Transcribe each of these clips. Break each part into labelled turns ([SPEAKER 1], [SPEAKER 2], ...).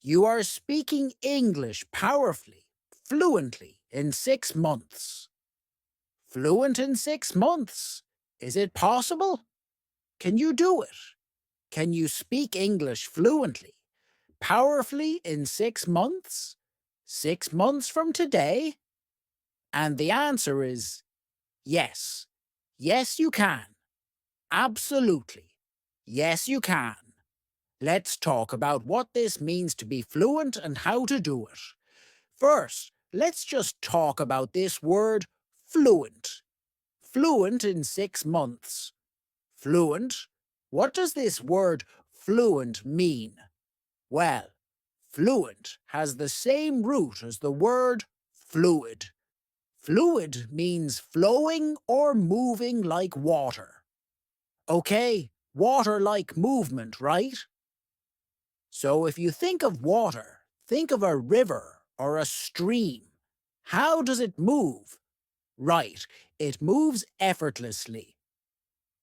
[SPEAKER 1] You are speaking English powerfully, fluently in 6 months. Fluent in 6 months? Is it possible? Can you do it? Can you speak English fluently, powerfully in 6 months? 6 months from today? And the answer is yes. Yes, you can. Absolutely. Yes, you can. Let's talk about what this means to be fluent and how to do it. First, let's just talk about this word fluent. Fluent in 6 months. Fluent? What does this word fluent mean? Well, fluent has the same root as the word fluid. Fluid means flowing or moving like water. Okay, water-like movement, right? So if you think of water, think of a river or a stream. How does it move? Right, it moves effortlessly.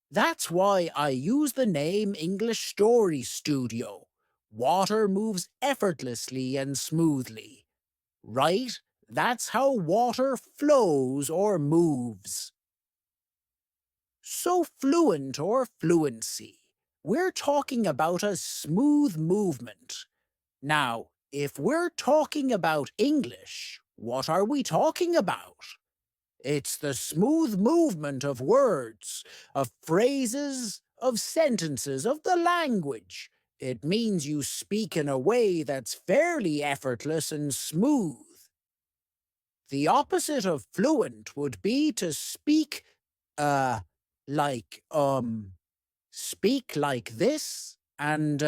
[SPEAKER 1] That's why I use the name English Story Studio. Water moves effortlessly and smoothly. Right? That's how water flows or moves. So fluent or fluency. We're talking about a smooth movement. Now, if we're talking about English, what are we talking about? It's the smooth movement of words, of phrases, of sentences, of the language. It means you speak in a way that's fairly effortless and smooth. The opposite of fluent would be to speak, uh, like, speak like this, and,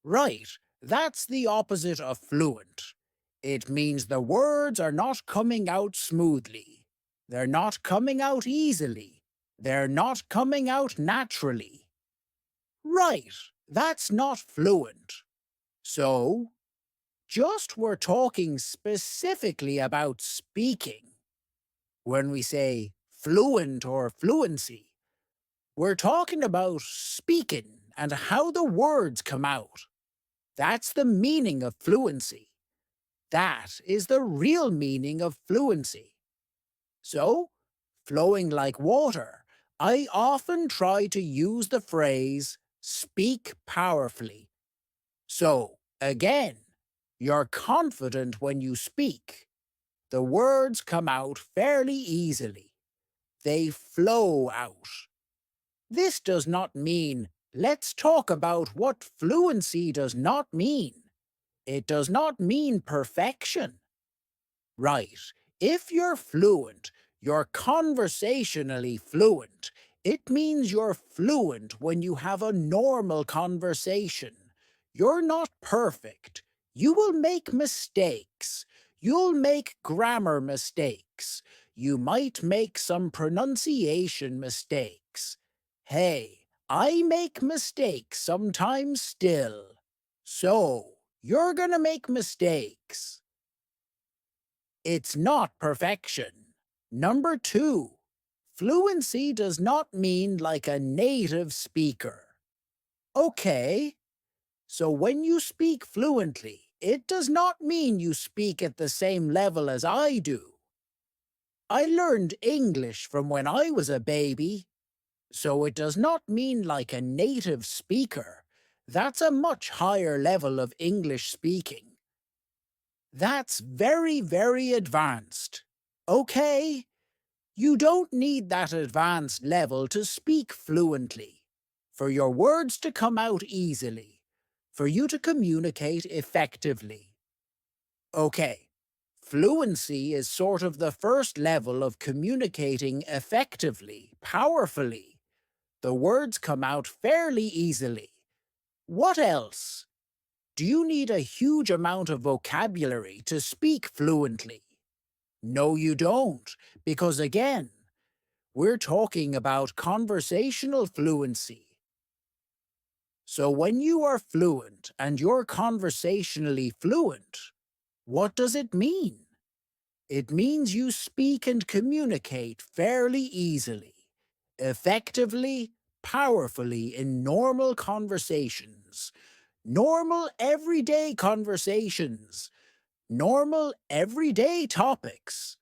[SPEAKER 1] right, that's the opposite of fluent. It means the words are not coming out smoothly. They're not coming out easily. They're not coming out naturally. Right, that's not fluent. So, just we're talking specifically about speaking. When we say fluent or fluency, we're talking about speaking and how the words come out. That's the meaning of fluency. That is the real meaning of fluency. So, flowing like water, I often try to use the phrase speak powerfully. So, again, you're confident when you speak. The words come out fairly easily. They flow out. This does not mean let's talk about what fluency does not mean. It does not mean perfection. Right, if you're fluent, you're conversationally fluent. It means you're fluent when you have a normal conversation. You're not perfect. You will make mistakes. You'll make grammar mistakes. You might make some pronunciation mistakes. Hey, I make mistakes sometimes still. So, you're gonna make mistakes. It's not perfection. Number two, fluency does not mean like a native speaker. Okay, so when you speak fluently, it does not mean you speak at the same level as I do. I learned English from when I was a baby, so it does not mean like a native speaker. That's a much higher level of English speaking. That's very, very advanced. Okay, you don't need that advanced level to speak fluently, for your words to come out easily, for you to communicate effectively. Okay, fluency is sort of the first level of communicating effectively, powerfully. The words come out fairly easily. What else? Do you need a huge amount of vocabulary to speak fluently? No, you don't, because again, we're talking about conversational fluency. So when you are fluent and you're conversationally fluent, what does it mean? It means you speak and communicate fairly easily, effectively, powerfully in normal conversations. Normal everyday conversations, normal everyday topics.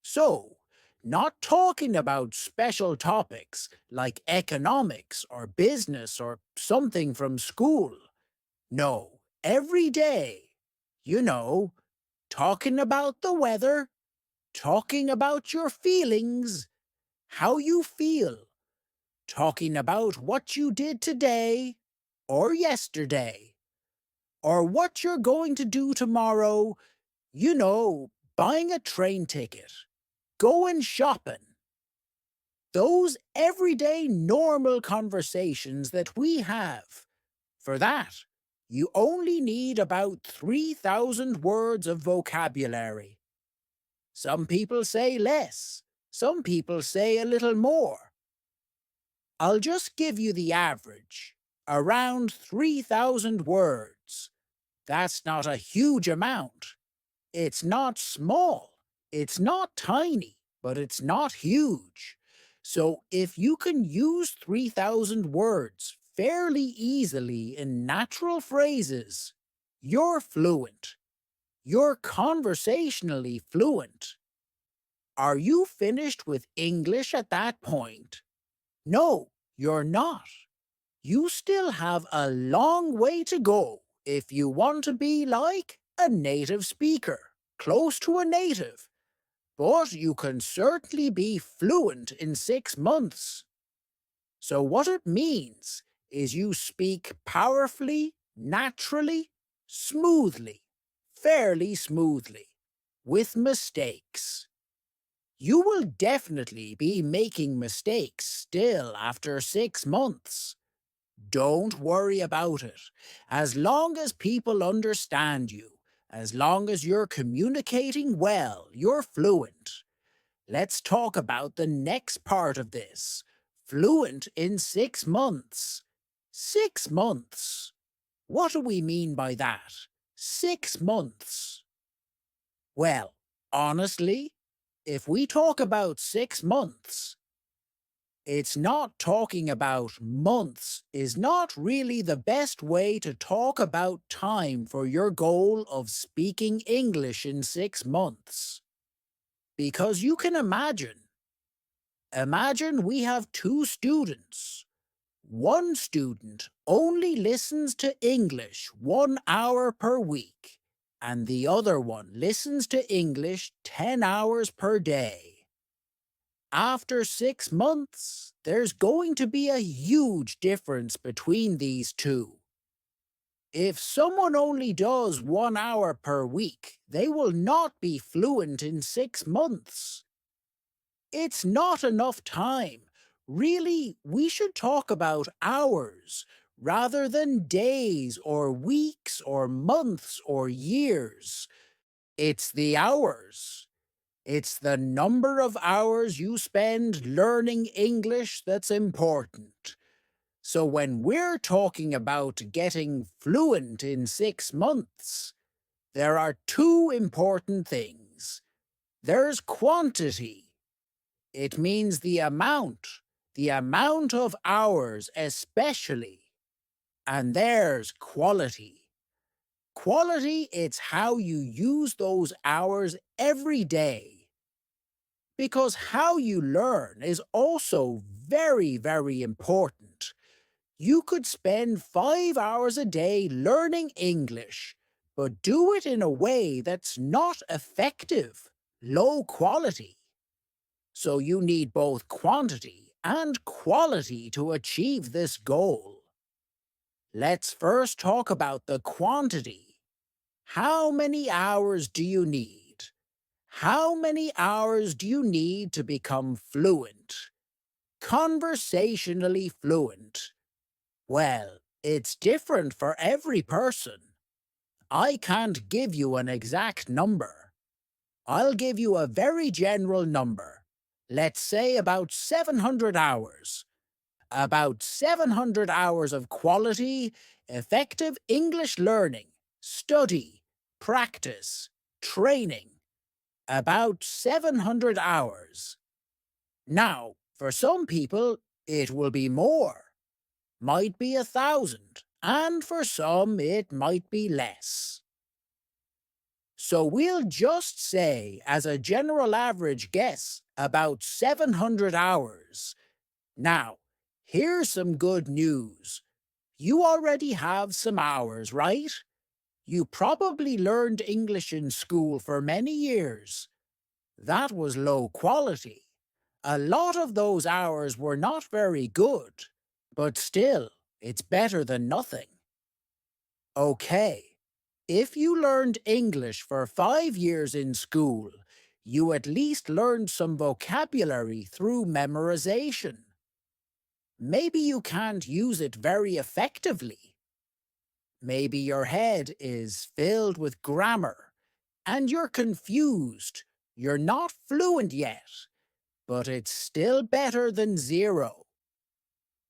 [SPEAKER 1] So, not talking about special topics like economics or business or something from school. No, every day. You know, talking about the weather, talking about your feelings, how you feel, talking about what you did today or yesterday, or what you're going to do tomorrow. You know, buying a train ticket, going shopping. Those everyday normal conversations that we have. For that, you only need about 3,000 words of vocabulary. Some people say less, some people say a little more. I'll just give you the average, around 3,000 words. That's not a huge amount. It's not small. It's not tiny, but it's not huge. So if you can use 3,000 words fairly easily in natural phrases, you're fluent. You're conversationally fluent. Are you finished with English at that point? No, you're not. You still have a long way to go if you want to be like a native speaker, close to a native. But you can certainly be fluent in 6 months. So what it means is you speak powerfully, naturally, smoothly, fairly smoothly, with mistakes. You will definitely be making mistakes still after 6 months. Don't worry about it. As long as people understand you, as long as you're communicating well, you're fluent. Let's talk about the next part of this. Fluent in 6 months. 6 months. What do we mean by that? 6 months. Well, honestly, if we talk about 6 months, it's not talking about months is not really the best way to talk about time for your goal of speaking English in 6 months. Because you can imagine we have two students. One student only listens to English 1 hour per week, and the other one listens to English 10 hours per day. After 6 months, there's going to be a huge difference between these two. If someone only does 1 hour per week, they will not be fluent in 6 months. It's not enough time. Really, we should talk about hours rather than days or weeks or months or years. It's the hours. It's the number of hours you spend learning English that's important. So when we're talking about getting fluent in 6 months, there are two important things. There's quantity. It means the amount of hours especially. And there's quality. Quality, it's how you use those hours every day. Because how you learn is also very, very important. You could spend 5 hours a day learning English, but do it in a way that's not effective, low quality. So you need both quantity and quality to achieve this goal. Let's first talk about the quantity. How many hours do you need? How many hours do you need to become fluent? Conversationally fluent. Well, it's different for every person. I can't give you an exact number. I'll give you a very general number. Let's say about 700 hours. About 700 hours of quality, effective English learning, study, practice, training. About 700 hours. Now, for some people, it will be more. Might be 1,000, and for some it might be less. So we'll just say, as a general average guess, about 700 hours. Now, here's some good news. You already have some hours, right? You probably learned English in school for many years. That was low quality. A lot of those hours were not very good, but still, it's better than nothing. Okay, if you learned English for 5 years in school, you at least learned some vocabulary through memorization. Maybe you can't use it very effectively. Maybe your head is filled with grammar and you're confused. You're not fluent yet, but it's still better than zero.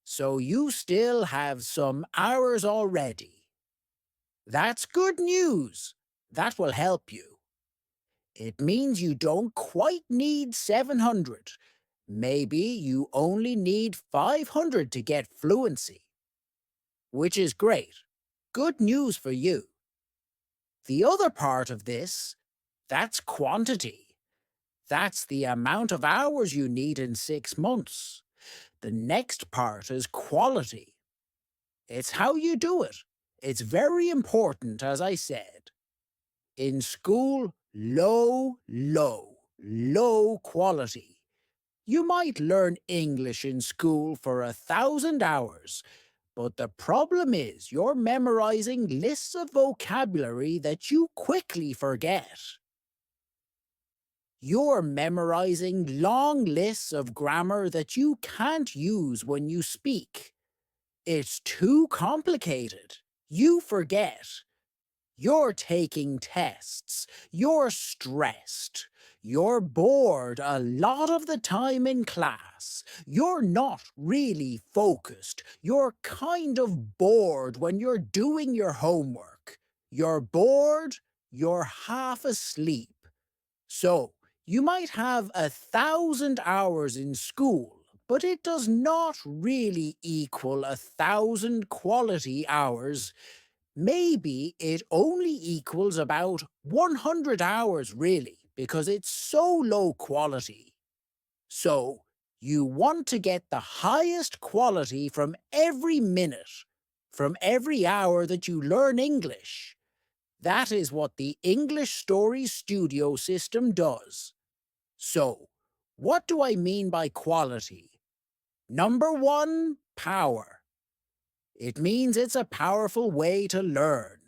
[SPEAKER 1] So you still have some hours already. That's good news. That will help you. It means you don't quite need 700. Maybe you only need 500 to get fluency, which is great. Good news for you. The other part of this, that's quantity. That's the amount of hours you need in 6 months. The next part is quality. It's how you do it. It's very important, as I said. In school, low quality. You might learn English in school for 1,000 hours, but the problem is you're memorizing lists of vocabulary that you quickly forget. You're memorizing long lists of grammar that you can't use when you speak. It's too complicated. You forget. You're taking tests. You're stressed. You're bored a lot of the time in class. You're not really focused. You're kind of bored when you're doing your homework. You're bored. You're half asleep. So, you might have 1,000 hours in school, but it does not really equal 1,000 quality hours. Maybe it only equals about 100 hours, really, because it's so low quality. So, you want to get the highest quality from every minute, from every hour that you learn English. That is what the English Story Studio system does. So, what do I mean by quality? Number one, power. It means it's a powerful way to learn.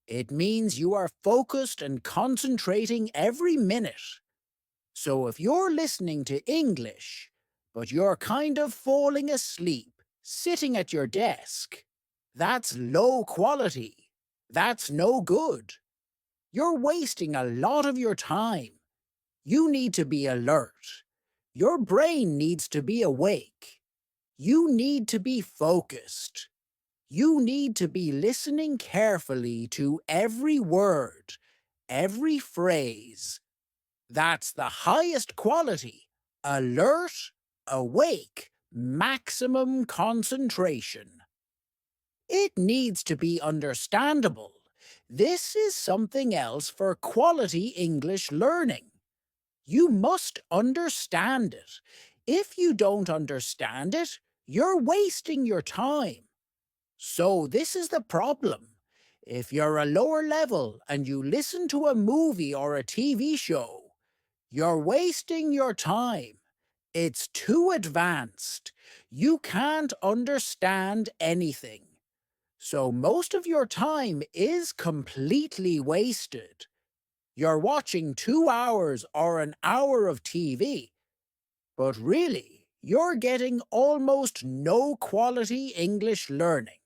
[SPEAKER 1] It means you are focused and concentrating every minute. So if you're listening to English, but you're kind of falling asleep, sitting at your desk, that's low quality. That's no good. You're wasting a lot of your time. You need to be alert. Your brain needs to be awake. You need to be focused. You need to be listening carefully to every word, every phrase. That's the highest quality. Alert, awake, maximum concentration. It needs to be understandable. This is something else for quality English learning. You must understand it. If you don't understand it, you're wasting your time. So this is the problem. If you're a lower level and you listen to a movie or a TV show, you're wasting your time. It's too advanced. You can't understand anything. So most of your time is completely wasted. You're watching 2 hours or an hour of TV, but really, you're getting almost no quality English learning.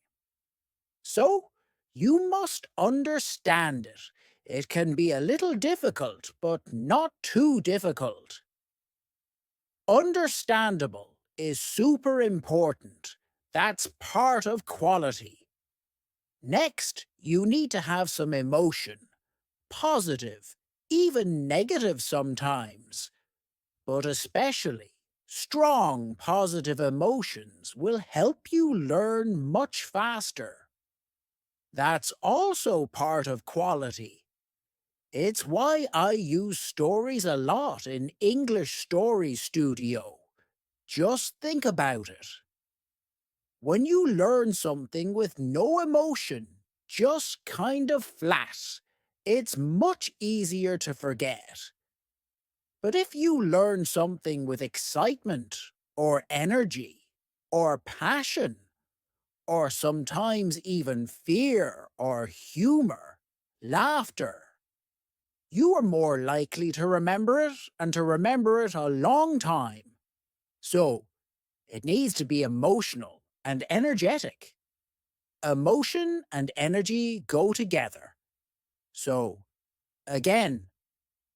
[SPEAKER 1] So, you must understand it. It can be a little difficult, but not too difficult. Understandable is super important. That's part of quality. Next, you need to have some emotion. Positive, even negative sometimes. But especially, strong positive emotions will help you learn much faster. That's also part of quality. It's why I use stories a lot in English Story Studio. Just think about it. When you learn something with no emotion, just kind of flat, it's much easier to forget. But if you learn something with excitement, or energy, or passion, or sometimes even fear or humor, laughter, you are more likely to remember it and to remember it a long time. So, it needs to be emotional and energetic. Emotion and energy go together. So, again,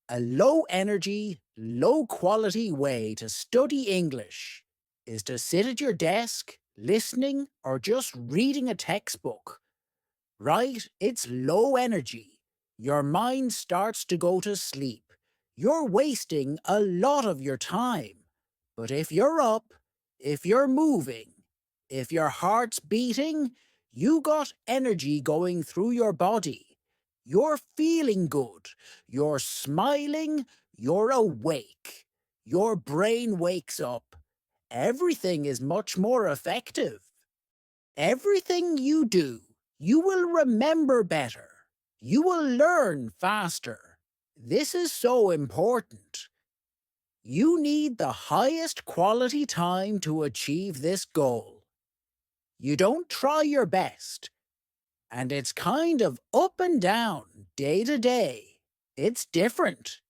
[SPEAKER 1] a low energy, low quality way to study English is to sit at your desk, listening, or just reading a textbook. Right? It's low energy. Your mind starts to go to sleep. You're wasting a lot of your time. But if you're up, if you're moving, if your heart's beating, you got energy going through your body. You're feeling good. You're smiling. You're awake. Your brain wakes up. Everything is much more effective. Everything you do, you will remember better. You will learn faster. This is so important. You need the highest quality time to achieve this goal. You don't try your best, and it's kind of up and down, day to day. It's different.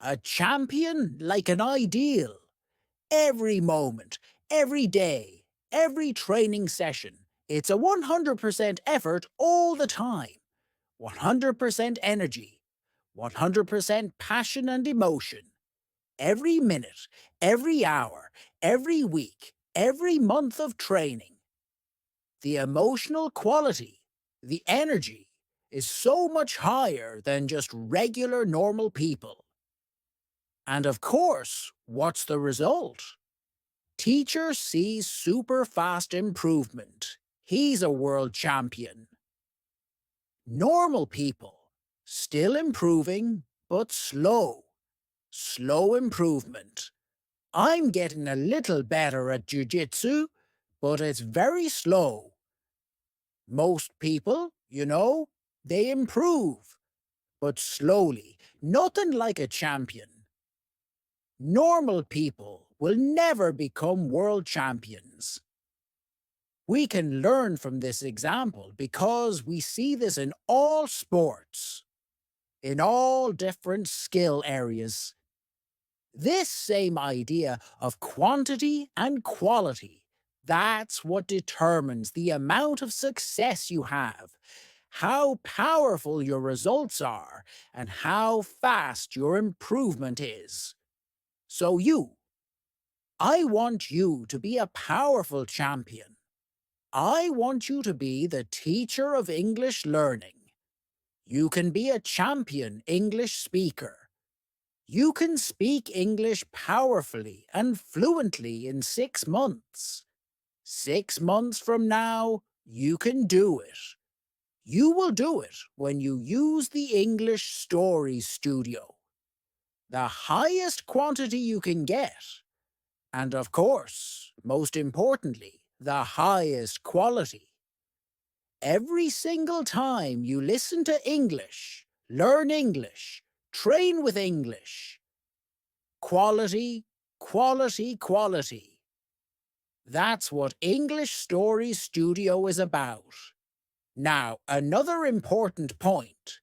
[SPEAKER 1] A champion like an ideal. Every moment, every day, every training session. It's a 100% effort all the time. 100% energy. 100% passion and emotion. Every minute, every hour, every week, every month of training. The emotional quality, the energy, is so much higher than just regular normal people. And of course, what's the result? Teacher sees super fast improvement. He's a world champion. Normal people, still improving, but slow. Slow improvement. I'm getting a little better at jujitsu, but it's very slow. Most people, they improve, but slowly, nothing like a champion. Normal people will never become world champions. We can learn from this example because we see this in all sports, in all different skill areas. This same idea of quantity and quality, that's what determines the amount of success you have, how powerful your results are, and how fast your improvement is. So I want you to be a powerful champion. I want you to be the teacher of English learning. You can be a champion English speaker. You can speak English powerfully and fluently in 6 months. 6 months from now, you can do it. You will do it when you use the English Story Studio. The highest quantity you can get. And of course, most importantly, the highest quality. Every single time you listen to English, learn English, train with English. Quality, quality, quality. That's what English Story Studio is about. Now, another important point.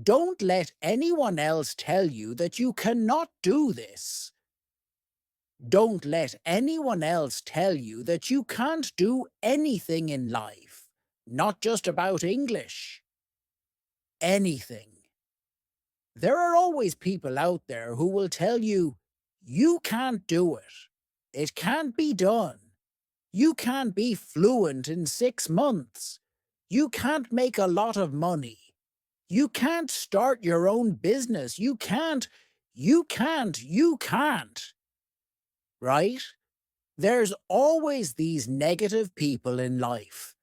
[SPEAKER 1] Don't let anyone else tell you that you cannot do this. Don't let anyone else tell you that you can't do anything in life, not just about English. Anything. There are always people out there who will tell you, you can't do it. It can't be done. You can't be fluent in 6 months. You can't make a lot of money. You can't start your own business. You can't. Right? There's always these negative people in life.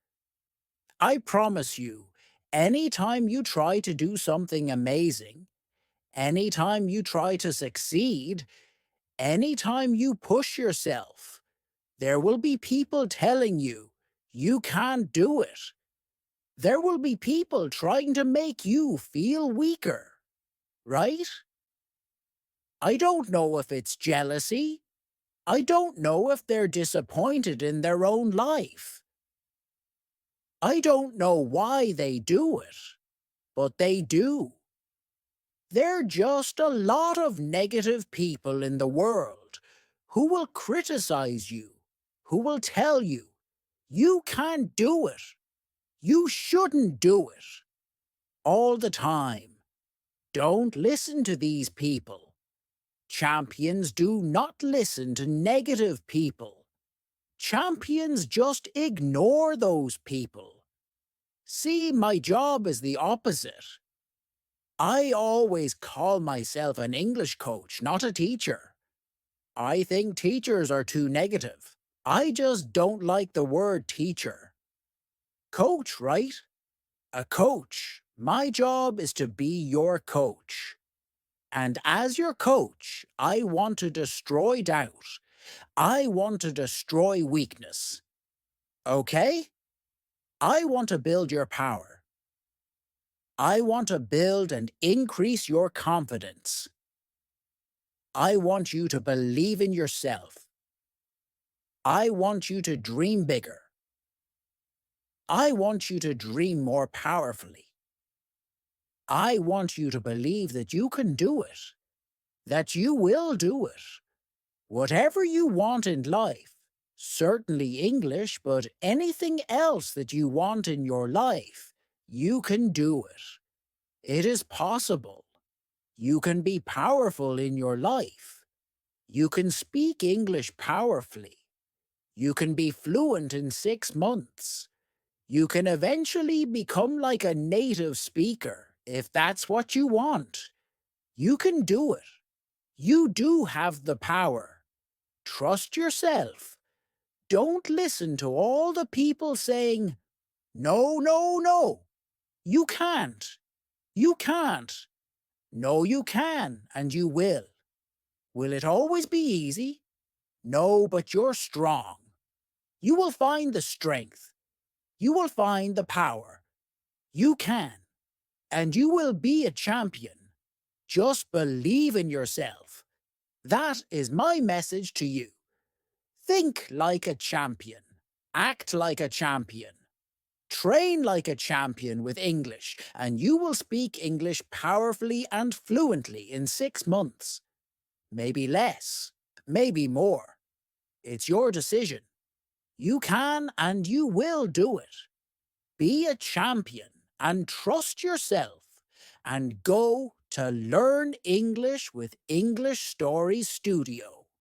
[SPEAKER 1] I promise you, anytime you try to do something amazing, anytime you try to succeed, anytime you push yourself, there will be people telling you you can't do it. There will be people trying to make you feel weaker, right? I don't know if it's jealousy. I don't know if they're disappointed in their own life. I don't know why they do it, but they do. There are just a lot of negative people in the world who will criticize you, who will tell you, you can't do it, you shouldn't do it, all the time. Don't listen to these people. Champions do not listen to negative people. Champions just ignore those people. See, my job is the opposite. I always call myself an English coach, not a teacher. I think teachers are too negative. I just don't like the word teacher. Coach, right? A coach. My job is to be your coach. And as your coach, I want to destroy doubt. I want to destroy weakness. Okay? I want to build your power. I want to build and increase your confidence. I want you to believe in yourself. I want you to dream bigger. I want you to dream more powerfully. I want you to believe that you can do it, that you will do it. Whatever you want in life, certainly English, but anything else that you want in your life, you can do it. It is possible. You can be powerful in your life. You can speak English powerfully. You can be fluent in 6 months. You can eventually become like a native speaker if that's what you want. You can do it. You do have the power. Trust yourself. Don't listen to all the people saying, no, no, no. You can't. You can't. No, you can, and you will. Will it always be easy? No, but you're strong. You will find the strength. You will find the power. You can, and you will be a champion. Just believe in yourself. That is my message to you. Think like a champion. Act like a champion. Train like a champion with English, and you will speak English powerfully and fluently in 6 months. Maybe less, maybe more. It's your decision. You can and you will do it. Be a champion and trust yourself, and go to Learn English with English Stories Studio.